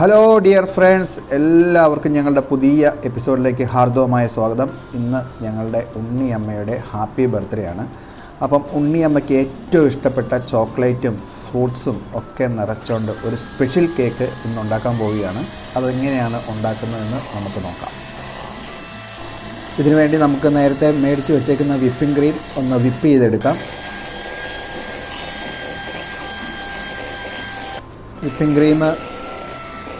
Hello dear friends, എല്ലാവർക്കും ഞങ്ങളുടെ പുതിയ എപ്പിസോഡിലേക്ക് ഹാർദവമായ സ്വാഗതം. ഇന്ന് ഞങ്ങളുടെ ഉണ്ണിയമ്മയുടെ ഹാപ്പി ബർത്ത്ഡേ ആണ്. അപ്പം ഉണ്ണിയമ്മയ്ക്ക് ഏറ്റവും ഇഷ്ടപ്പെട്ട ചോക്ലേറ്റും ഫ്രൂട്ട്സും ഒക്കെ നിറച്ചുകൊണ്ട് ഒരു സ്പെഷ്യൽ കേക്ക് ഇന്ന് ഉണ്ടാക്കാൻ പോവുകയാണ്. അതെങ്ങനെയാണ് ഉണ്ടാക്കുന്നതെന്ന് നമുക്ക് നോക്കാം. ഇതിനുവേണ്ടി നമുക്ക് നേരത്തെ മേടിച്ച് വെച്ചേക്കുന്ന വിപ്പിംഗ് ക്രീം ഒന്ന് വിപ്പ് ചെയ്തെടുക്കാം. വിപ്പിംഗ് ക്രീം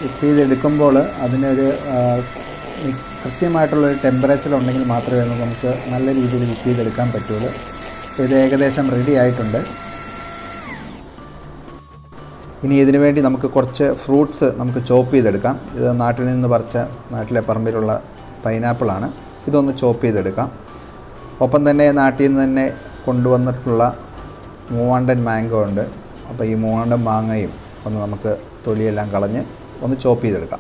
വിപ്പ് ചെയ്തെടുക്കുമ്പോൾ അതിനൊരു കൃത്യമായിട്ടുള്ളൊരു ടെമ്പറേച്ചർ ഉണ്ടെങ്കിൽ മാത്രമേ നമുക്ക് നല്ല രീതിയിൽ വിപ്പ് ചെയ്തെടുക്കാൻ പറ്റുള്ളൂ. അപ്പോൾ ഇത് ഏകദേശം റെഡി ആയിട്ടുണ്ട്. ഇനി ഇതിനു വേണ്ടി നമുക്ക് കുറച്ച് ഫ്രൂട്ട്സ് നമുക്ക് ചോപ്പ് ചെയ്തെടുക്കാം. ഇത് നാട്ടിൽ നിന്ന് പറിച്ച നാട്ടിലെ പറമ്പിലുള്ള പൈനാപ്പിളാണ്. ഇതൊന്ന് ചോപ്പ് ചെയ്തെടുക്കാം. ഒപ്പം തന്നെ നാട്ടിൽ നിന്ന് തന്നെ കൊണ്ടുവന്നിട്ടുള്ള മൂവാണ്ടൻ മാംഗോ ഉണ്ട്. അപ്പോൾ ഈ മൂവാണ്ടൻ മാങ്ങയും ഒന്ന് നമുക്ക് തൊലിയെല്ലാം കളഞ്ഞ് ഒന്ന് ചോപ്പ് ചെയ്തെടുക്കാം.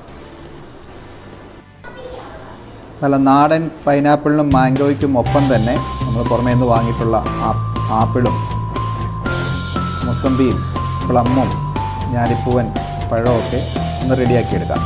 നല്ല നാടൻ പൈനാപ്പിളിനും മാംഗോയ്ക്കും ഒപ്പം തന്നെ നമ്മൾ പുറമേ നിന്ന് വാങ്ങിയിട്ടുള്ള ആപ്പിളും മുസമ്പിയും പ്ലമ്മും ഞാലിപ്പൂവൻ പഴമൊക്കെ ഒന്ന് റെഡിയാക്കിയെടുക്കാം.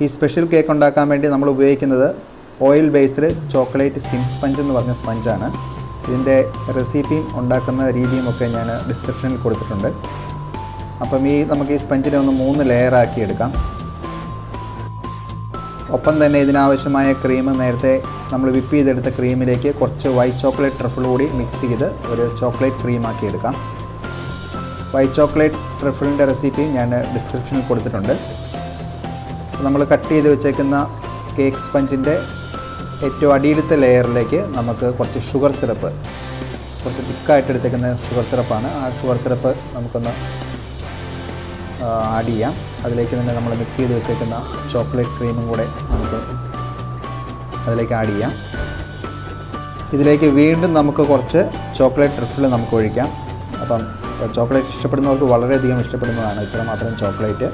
ഈ സ്പെഷ്യൽ കേക്ക് ഉണ്ടാക്കാൻ വേണ്ടി നമ്മൾ ഉപയോഗിക്കുന്നത് ഓയിൽ ബേസ്ഡ് ചോക്ലേറ്റ് സ്പഞ്ച് എന്ന് പറഞ്ഞ സ്പഞ്ചാണ്. ഇതിൻ്റെ റെസിപ്പിയും ഉണ്ടാക്കുന്ന രീതിയും ഒക്കെ ഞാൻ ഡിസ്ക്രിപ്ഷനിൽ കൊടുത്തിട്ടുണ്ട്. അപ്പം നമുക്ക് ഈ സ്പഞ്ചിനെ ഒന്ന് 3 ലെയറാക്കി എടുക്കാം. ഒപ്പം തന്നെ ഇതിനാവശ്യമായ ക്രീം നേരത്തെ നമ്മൾ വിപ്പ് ചെയ്തെടുത്ത ക്രീമിലേക്ക് കുറച്ച് വൈറ്റ് ചോക്ലേറ്റ് ട്രഫിൾ കൂടി മിക്സ് ചെയ്ത് ഒരു ചോക്ലേറ്റ് ക്രീമാക്കി എടുക്കാം. വൈറ്റ് ചോക്ലേറ്റ് ട്രഫിളിൻ്റെ റെസിപ്പിയും ഞാൻ ഡിസ്ക്രിപ്ഷനിൽ കൊടുത്തിട്ടുണ്ട്. നമ്മൾ കട്ട് ചെയ്ത് വെച്ചേക്കുന്ന കേക്ക് സ്പഞ്ചിൻ്റെ ഏറ്റവും അടിയിലത്തെ ലെയറിലേക്ക് നമുക്ക് കുറച്ച് ഷുഗർ സിറപ്പ്, കുറച്ച് തിക്കായിട്ട് എടുത്തേക്കുന്ന ഷുഗർ സിറപ്പാണ്. ആ ഷുഗർ സിറപ്പ് നമുക്കൊന്ന് ആഡ് ചെയ്യാം. അതിലേക്ക് തന്നെ നമ്മൾ മിക്സ് ചെയ്ത് വെച്ചേക്കുന്ന ചോക്ലേറ്റ് ക്രീമും കൂടെ നമുക്ക് അതിലേക്ക് ആഡ് ചെയ്യാം. ഇതിലേക്ക് വീണ്ടും നമുക്ക് കുറച്ച് ചോക്ലേറ്റ് ട്രിഫിൾ നമുക്ക് ഒഴിക്കാം. അപ്പം ചോക്ലേറ്റ് ഇഷ്ടപ്പെടുന്നവർക്ക് വളരെയധികം ഇഷ്ടപ്പെടുന്നതാണ് ഇത്രമാത്രം ചോക്ലേറ്റ്.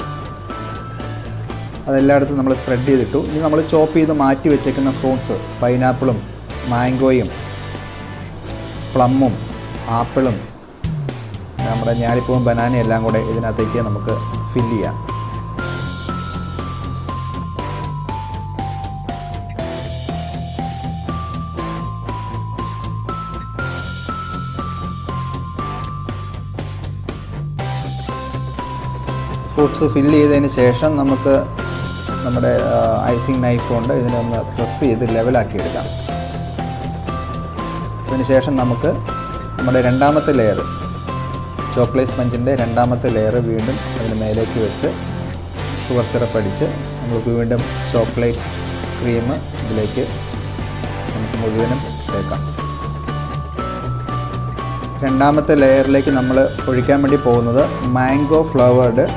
അതെല്ലായിടത്തും നമ്മൾ സ്പ്രെഡ് ചെയ്തിട്ടു. ഇനി നമ്മൾ ചോപ്പ് ചെയ്ത് മാറ്റി വെച്ചേക്കുന്ന ഫ്രൂട്ട്സ് പൈനാപ്പിളും മാംഗോയും പ്ലമ്മും ആപ്പിളും നമ്മുടെ ഞാലിപ്പൂവും ബനാനയും എല്ലാം കൂടെ ഇതിനകത്തേക്ക് നമുക്ക് ഫില്ല് ചെയ്യാം. ഫ്രൂട്ട്സ് ഫില്ല് ചെയ്തതിന് ശേഷം നമുക്ക് നമ്മുടെ ഐസിങ് നൈഫ് കൊണ്ട് ഇതിനൊന്ന് പ്രസ് ചെയ്ത് ലെവലാക്കി എടുക്കാം. അതിന് ശേഷം നമുക്ക് നമ്മുടെ രണ്ടാമത്തെ ലെയർ ചോക്ലേറ്റ് സ്പഞ്ചിൻ്റെ രണ്ടാമത്തെ ലെയർ വീണ്ടും അതിന് മേലേക്ക് വെച്ച് ഷുഗർ സിറപ്പ് അടിച്ച് നമുക്ക് വീണ്ടും ചോക്ലേറ്റ് ക്രീം ഇതിലേക്ക് നമുക്ക് മുഴുവനും തേക്കാം. രണ്ടാമത്തെ ലെയറിലേക്ക് നമ്മൾ ഒഴിക്കാൻ വേണ്ടി പോകുന്നത് മാംഗോ ഫ്ലേവേർഡ്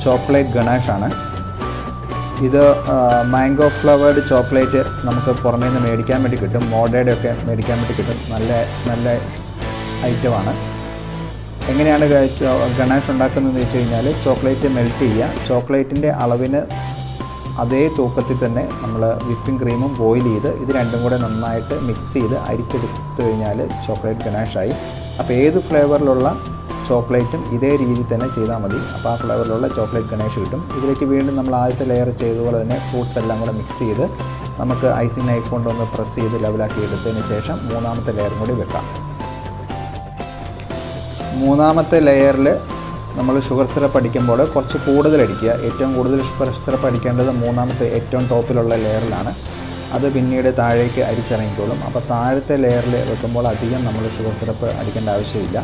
ചോക്ലേറ്റ് ഗണാഷാണ്. ഇത് മാംഗോ ഫ്ലേവേർഡ് ചോക്ലേറ്റ് നമുക്ക് പുറമേ നിന്ന് മേടിക്കാൻ വേണ്ടി കിട്ടും. മോഡയുടെ ഒക്കെ മേടിക്കാൻ വേണ്ടി കിട്ടും. നല്ല ഐറ്റമാണ്. എങ്ങനെയാണ് ഗണാഷ് ഉണ്ടാക്കുന്നതെന്ന് വെച്ച് കഴിഞ്ഞാൽ ചോക്ലേറ്റ് മെൽറ്റ് ചെയ്യുക. ചോക്ലേറ്റിൻ്റെ അളവിന് അതേ തൂക്കത്തിൽ തന്നെ നമ്മൾ വിപ്പിംഗ് ക്രീമും ബോയിൽ ചെയ്ത് ഇത് രണ്ടും കൂടെ നന്നായിട്ട് മിക്സ് ചെയ്ത് അരിച്ചെടുത്ത് കഴിഞ്ഞാൽ ചോക്ലേറ്റ് ഗണാഷായി. അപ്പോൾ ഏത് ഫ്ലേവറിലുള്ള ചോക്ലേറ്റും ഇതേ രീതിയിൽ തന്നെ ചെയ്താൽ മതി. അപ്പോൾ ആ ഫ്ലേവറിലുള്ള ചോക്ലേറ്റ് ഗണേഷ് കിട്ടും. ഇതിലേക്ക് വീണ്ടും നമ്മൾ ആദ്യത്തെ ലെയർ ചെയ്തതുപോലെ തന്നെ ഫ്രൂട്ട്സ് എല്ലാം കൂടെ മിക്സ് ചെയ്ത് നമുക്ക് ഐസിങ് നൈഫ് കൊണ്ടൊന്ന് പ്രസ് ചെയ്ത് ലെവലാക്കി എടുത്തതിന് ശേഷം മൂന്നാമത്തെ ലെയറും കൂടി വെക്കാം. മൂന്നാമത്തെ ലെയറിൽ നമ്മൾ ഷുഗർ സിറപ്പ് അടിക്കുമ്പോൾ കുറച്ച് കൂടുതൽ അടിക്കുക. ഏറ്റവും കൂടുതൽ ഷുഗർ സിറപ്പ് അടിക്കേണ്ടത് മൂന്നാമത്തെ ഏറ്റവും ടോപ്പിലുള്ള ലെയറിലാണ്. അത് പിന്നീട് താഴേക്ക് അരിച്ചിറങ്ങിക്കോളും. അപ്പോൾ താഴത്തെ ലെയറിൽ വെക്കുമ്പോൾ അധികം നമ്മൾ ഷുഗർ സിറപ്പ് അടിക്കേണ്ട ആവശ്യമില്ല.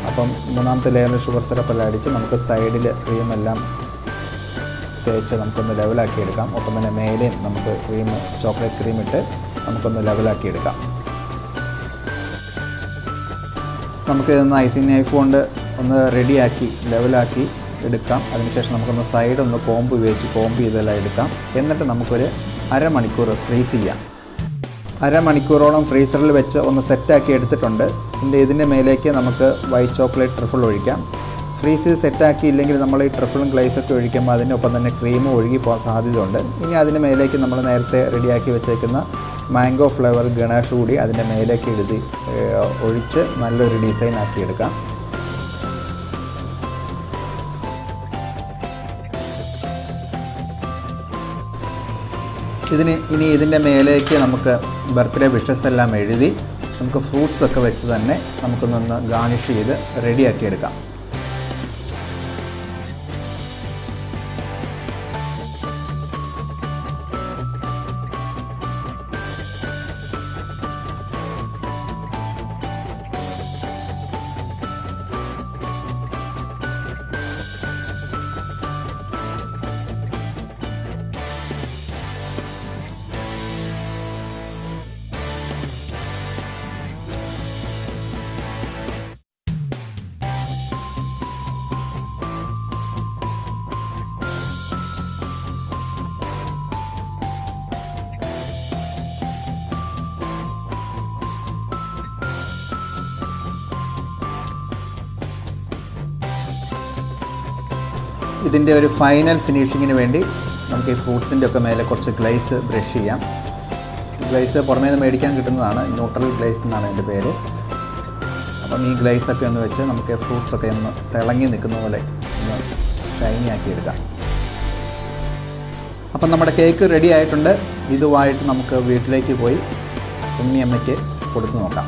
അപ്പം മൂന്നാമത്തെ ലെയറിൽ ഷുഗർ സിറപ്പെല്ലാം അടിച്ച് നമുക്ക് സൈഡിൽ ക്രീമെല്ലാം തേച്ച് നമുക്കൊന്ന് ലെവലാക്കി എടുക്കാം. ഒപ്പം തന്നെ മേലെയും നമുക്ക് ചോക്ലേറ്റ് ക്രീം ഇട്ട് നമുക്കൊന്ന് ലെവലാക്കി എടുക്കാം. നമുക്ക് ഇതൊന്ന് ഐസിങ് നൈഫ് കൊണ്ട് ഒന്ന് റെഡിയാക്കി ലെവലാക്കി എടുക്കാം. അതിനുശേഷം നമുക്കൊന്ന് സൈഡൊന്ന് കോമ്പ് ഉപയോഗിച്ച് കോമ്പ് ചെയ്തെല്ലാം എടുക്കാം. എന്നിട്ട് നമുക്കൊരു അരമണിക്കൂർ ഫ്രീസ് ചെയ്യാം. അരമണിക്കൂറോളം ഫ്രീസറിൽ വെച്ച് ഒന്ന് സെറ്റാക്കി എടുത്തിട്ടുണ്ട്. ഇതിൻ്റെ മേലേക്ക് നമുക്ക് വൈറ്റ് ചോക്ലേറ്റ് ട്രിഫിൾ ഒഴിക്കാം. ഫ്രീസ് ചെയ്ത് സെറ്റാക്കിയില്ലെങ്കിൽ നമ്മൾ ഈ ട്രിഫിളും ഗ്ലേസൊക്കെ ഒഴിക്കുമ്പോൾ അതിനൊപ്പം തന്നെ ക്രീമും ഒഴുകി പോകാൻ സാധ്യതയുണ്ട്. ഇനി അതിന് മേലേക്ക് നമ്മൾ നേരത്തെ റെഡിയാക്കി വെച്ചേക്കുന്ന മാംഗോ ഫ്ലേവർ ഗണാഷ് കൂടി അതിൻ്റെ മേലേക്ക് ഒഴിച്ച് നല്ലൊരു ഡിസൈൻ ആക്കിയെടുക്കാം. ഇനി ഇതിൻ്റെ മേലേക്ക് നമുക്ക് ബർത്ത്ഡേ വിഷസ് എല്ലാം എഴുതി നമുക്ക് ഫ്രൂട്ട്സൊക്കെ വെച്ച് തന്നെ നമുക്കൊന്നൊന്ന് ഗാർണിഷ് ചെയ്ത് റെഡിയാക്കിയെടുക്കാം. ഇതിൻ്റെ ഒരു ഫൈനൽ ഫിനിഷിങ്ങിന് വേണ്ടി നമുക്ക് ഈ ഫ്രൂട്ട്സിൻ്റെ ഒക്കെ മേലെ കുറച്ച് ഗ്ലേസ് ബ്രഷ് ചെയ്യാം. ഗ്ലേസ് പുറമേ നിന്ന് മേടിക്കാൻ കിട്ടുന്നതാണ്, ന്യൂട്രൽ ഗ്ലേസ് എന്നാണ് അതിൻ്റെ പേര്. അപ്പം ഈ ഗ്ലേസൊക്കെ ഒന്ന് വെച്ച് നമുക്ക് ഫ്രൂട്ട്സൊക്കെ ഒന്ന് തിളങ്ങി നിൽക്കുന്ന പോലെ ഒന്ന് ഷൈനി ആക്കി എടുക്കാം. അപ്പം നമ്മുടെ കേക്ക് റെഡി ആയിട്ടുണ്ട്. ഇതുമായിട്ട് നമുക്ക് വീട്ടിലേക്ക് പോയി ഉണ്ണിയമ്മയ്ക്ക് കൊടുത്തു നോക്കാം.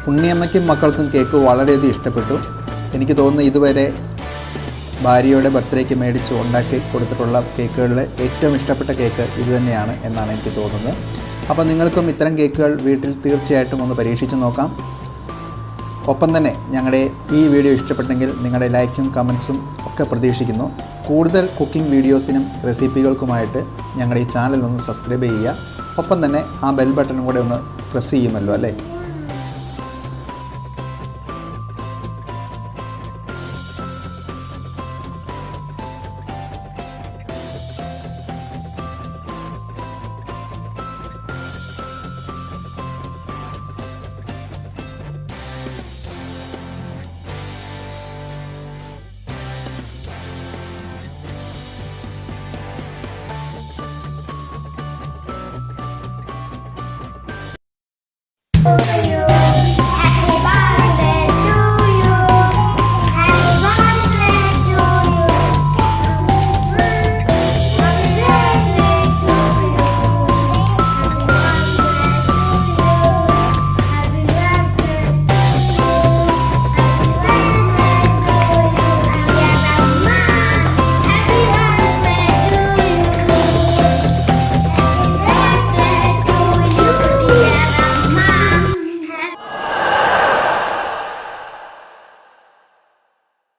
ഉണ്ണിയമ്മയ്ക്കും മക്കൾക്കും കേക്ക് വളരെയധികം ഇഷ്ടപ്പെട്ടു. എനിക്ക് തോന്നുന്നു ഇതുവരെ ഭാര്യയുടെ ബർത്ത്ഡേക്ക് മേടിച്ച് ഉണ്ടാക്കി കൊടുത്തിട്ടുള്ള കേക്കുകളിൽ ഏറ്റവും ഇഷ്ടപ്പെട്ട കേക്ക് ഇത് തന്നെയാണ് എന്നാണ് എനിക്ക് തോന്നുന്നത്. അപ്പോൾ നിങ്ങൾക്കും ഇത്തരം കേക്കുകൾ വീട്ടിൽ തീർച്ചയായിട്ടും ഒന്ന് പരീക്ഷിച്ച് നോക്കാം. ഒപ്പം തന്നെ ഞങ്ങളുടെ ഈ വീഡിയോ ഇഷ്ടപ്പെട്ടെങ്കിൽ നിങ്ങളുടെ ലൈക്കും കമൻസും ഒക്കെ പ്രതീക്ഷിക്കുന്നു. കൂടുതൽ കുക്കിംഗ് വീഡിയോസിനും റെസിപ്പികൾക്കുമായിട്ട് ഞങ്ങളുടെ ഈ ചാനൽ ഒന്ന് സബ്സ്ക്രൈബ് ചെയ്യുക. ഒപ്പം തന്നെ ആ ബെൽ ബട്ടണും കൂടെ ഒന്ന് പ്രസ് ചെയ്യുമല്ലോ അല്ലേ.